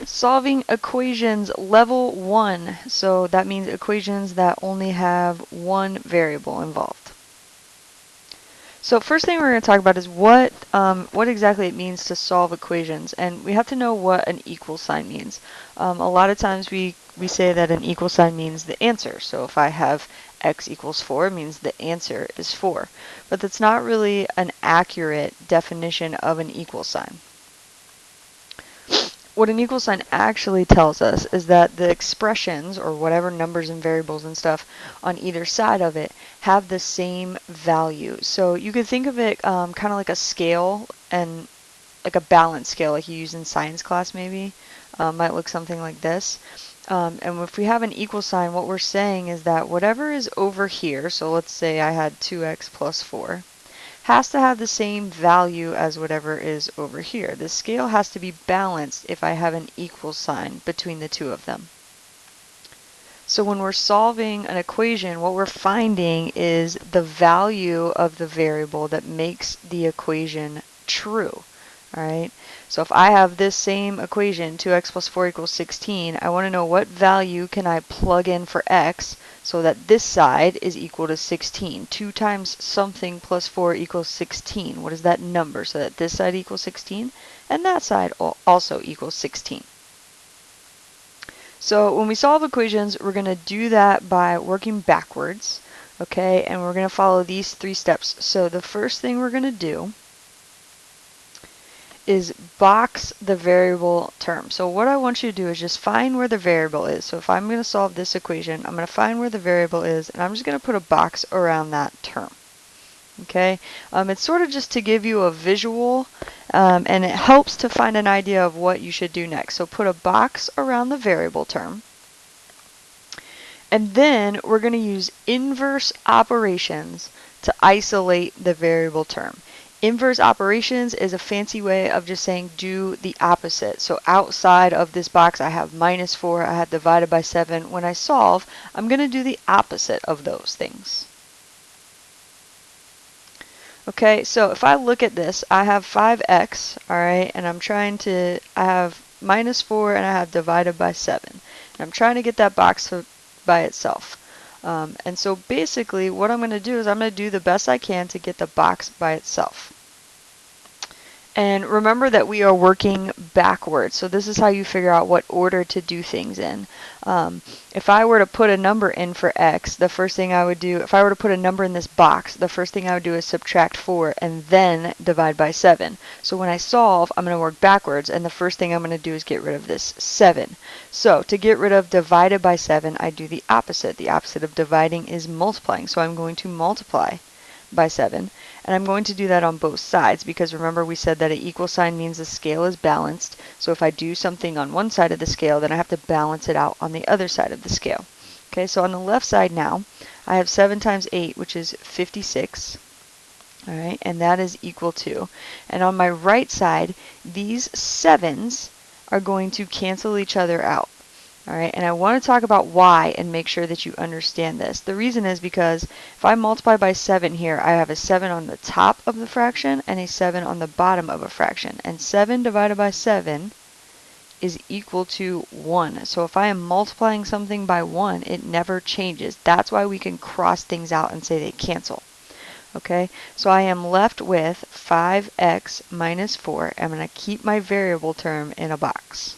solving equations level 1. So that means equations that only have one variable involved. So first thing we're going to talk about is what exactly it means to solve equations, and we have to know what an equal sign means. A lot of times we say that an equal sign means the answer. So if I have x equals 4, it means the answer is 4. But that's not really an accurate definition of an equal sign. What an equal sign actually tells us is that the expressions, or whatever numbers and variables and stuff on either side of it, have the same value. So you could think of it kind of like a scale, and like a balance scale like you use in science class maybe. Might look something like this. And if we have an equal sign, what we're saying is that whatever is over here, so let's say I had 2x plus 4, has to have the same value as whatever is over here. The scale has to be balanced if I have an equal sign between the two of them. So when we're solving an equation, what we're finding is the value of the variable that makes the equation true. All right. So if I have this same equation, 2x plus 4 equals 16, I want to know what value can I plug in for x so that this side is equal to 16. 2 times something plus 4 equals 16. What is that number? So that this side equals 16 and that side also equals 16. So when we solve equations, we're going to do that by working backwards, okay? And we're going to follow these 3 steps. So the first thing we're going to do is box the variable term. So what I want you to do is just find where the variable is. So if I'm going to solve this equation, I'm going to find where the variable is, and I'm just going to put a box around that term. Okay, it's sort of just to give you a visual, and it helps to find an idea of what you should do next. So put a box around the variable term, and then we're going to use inverse operations to isolate the variable term. Inverse operations is a fancy way of just saying do the opposite. So outside of this box I have minus 4, I have divided by 7. When I solve, I'm going to do the opposite of those things. Okay, so if I look at this, I have 5x, alright, and I have minus 4 and I have divided by 7. And I'm trying to get that box by itself. And so basically what I'm going to do is I'm going to do the best I can to get the box by itself. And remember that we are working backwards, so this is how you figure out what order to do things in. If I were to put a number in for x, the first thing I would do, if I were to put a number in this box, the first thing I would do is subtract 4 and then divide by 7. So when I solve, I'm going to work backwards, and the first thing I'm going to do is get rid of this 7. So to get rid of divided by 7, I do the opposite. The opposite of dividing is multiplying, so I'm going to multiply by 7. And I'm going to do that on both sides because remember we said that an equal sign means the scale is balanced. So if I do something on one side of the scale, then I have to balance it out on the other side of the scale. Okay, so on the left side now, I have 7 times 8, which is 56. All right, and that is equal to. And on my right side, these 7s are going to cancel each other out. All right, and I want to talk about why and make sure that you understand this. The reason is because if I multiply by 7 here, I have a 7 on the top of the fraction and a 7 on the bottom of a fraction. And 7 divided by 7 is equal to 1. So if I am multiplying something by 1, it never changes. That's why we can cross things out and say they cancel. Okay, so I am left with 5x minus 4. I'm going to keep my variable term in a box.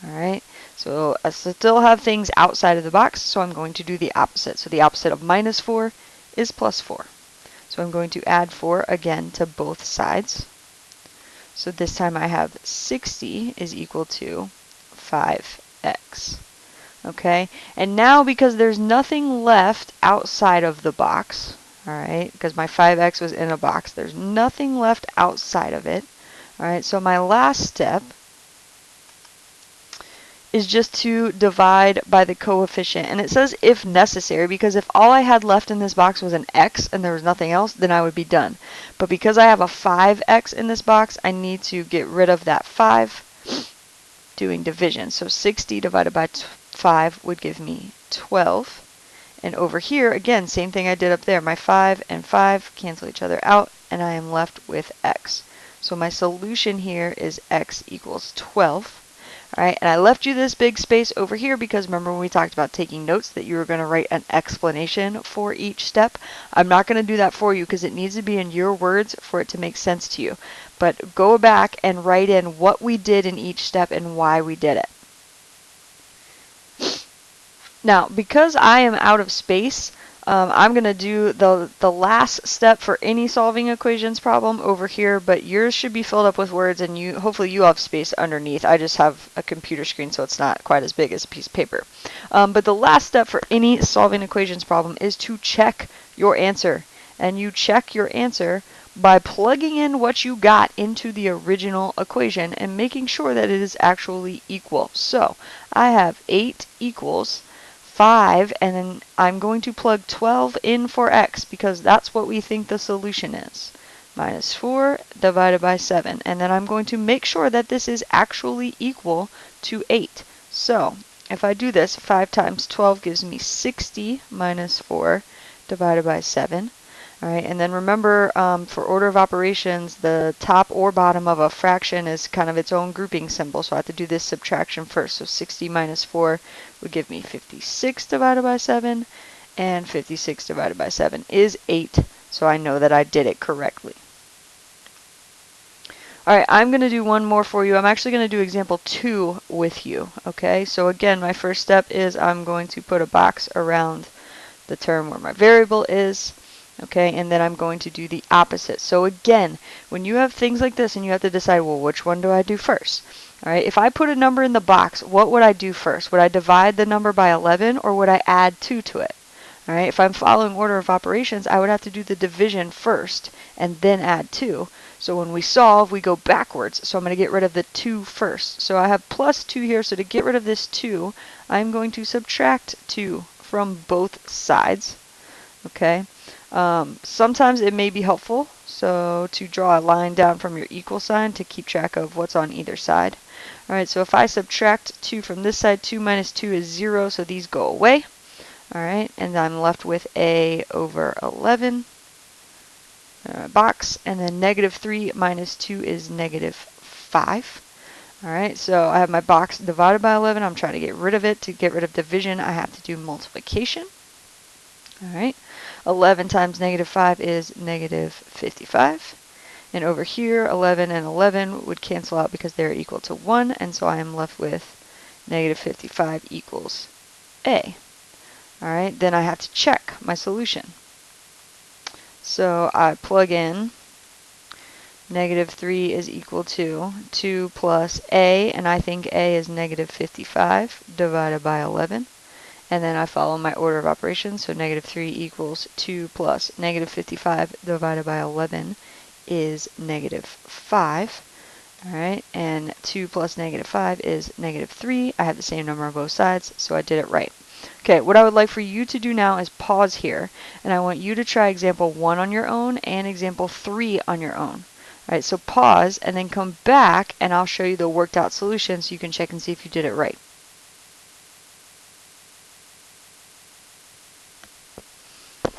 All right. So I still have things outside of the box, so I'm going to do the opposite. So the opposite of minus 4 is plus 4. So I'm going to add 4 again to both sides. So this time I have 60 is equal to 5x. Okay, and now because there's nothing left outside of the box, all right, because my 5x was in a box, there's nothing left outside of it. All right, so my last step is just to divide by the coefficient. And it says if necessary, because if all I had left in this box was an x and there was nothing else, then I would be done. But because I have a 5x in this box, I need to get rid of that 5 doing division. So 60 divided by 5 would give me 12. And over here, again, same thing I did up there. My 5 and 5 cancel each other out, and I am left with x. So my solution here is x equals 12. All right, and I left you this big space over here because remember when we talked about taking notes that you were going to write an explanation for each step. I'm not going to do that for you because it needs to be in your words for it to make sense to you. But go back and write in what we did in each step and why we did it. Now, because I am out of space, I'm going to do the last step for any solving equations problem over here, but yours should be filled up with words, and hopefully you have space underneath. I just have a computer screen, so it's not quite as big as a piece of paper. But the last step for any solving equations problem is to check your answer. And you check your answer by plugging in what you got into the original equation and making sure that it is actually equal. So I have 8 equals 5, and then I'm going to plug 12 in for x because that's what we think the solution is. Minus 4 divided by 7. And then I'm going to make sure that this is actually equal to 8. So if I do this, 5 times 12 gives me 60 minus 4 divided by 7. All right, and then remember, for order of operations, the top or bottom of a fraction is kind of its own grouping symbol, so I have to do this subtraction first. So 60 minus 4 would give me 56 divided by 7, and 56 divided by 7 is 8, so I know that I did it correctly. All right, I'm going to do one more for you. I'm actually going to do example 2 with you, okay? So again, my first step is I'm going to put a box around the term where my variable is. Okay, and then I'm going to do the opposite. So again, when you have things like this and you have to decide, well, which one do I do first? All right, if I put a number in the box, what would I do first? Would I divide the number by 11 or would I add 2 to it? All right, if I'm following order of operations, I would have to do the division first and then add 2. So when we solve, we go backwards. So I'm going to get rid of the 2 first. So I have plus 2 here. So to get rid of this 2, I'm going to subtract 2 from both sides. Okay. Sometimes it may be helpful to draw a line down from your equal sign to keep track of what's on either side. Alright, so if I subtract 2 from this side, 2 minus 2 is 0, so these go away. Alright, and I'm left with a over 11 box, and then negative 3 minus 2 is negative 5. Alright, so I have my box divided by 11. I'm trying to get rid of it. To get rid of division, I have to do multiplication. Alright, 11 times negative 5 is negative 55. And over here, 11 and 11 would cancel out because they're equal to 1. And so I am left with negative 55 equals A. Alright, then I have to check my solution. So I plug in negative 3 is equal to 2 plus A. And I think A is negative 55 divided by 11. And then I follow my order of operations, so negative 3 equals 2 plus negative 55 divided by 11 is negative 5. All right, and 2 plus negative 5 is negative 3. I have the same number on both sides, so I did it right. Okay, what I would like for you to do now is pause here, and I want you to try example 1 on your own and example 3 on your own. All right, so pause and then come back, and I'll show you the worked out solution so you can check and see if you did it right.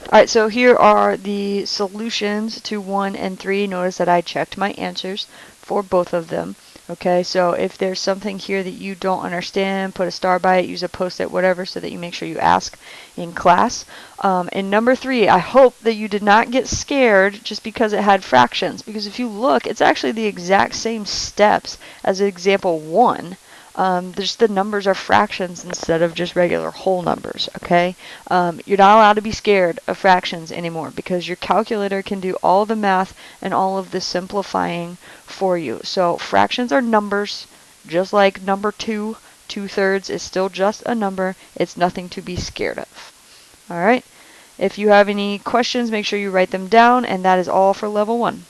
Alright, so here are the solutions to 1 and 3. Notice that I checked my answers for both of them. Okay, so if there's something here that you don't understand, put a star by it, use a post-it, whatever, so that you make sure you ask in class. In number 3, I hope that you did not get scared just because it had fractions, because if you look, it's actually the exact same steps as example 1. Just the numbers are fractions instead of just regular whole numbers, okay? You're not allowed to be scared of fractions anymore because your calculator can do all the math and all of the simplifying for you. So fractions are numbers, just like number 2, 2/3 is still just a number. It's nothing to be scared of. All right? If you have any questions, make sure you write them down, and that is all for level 1.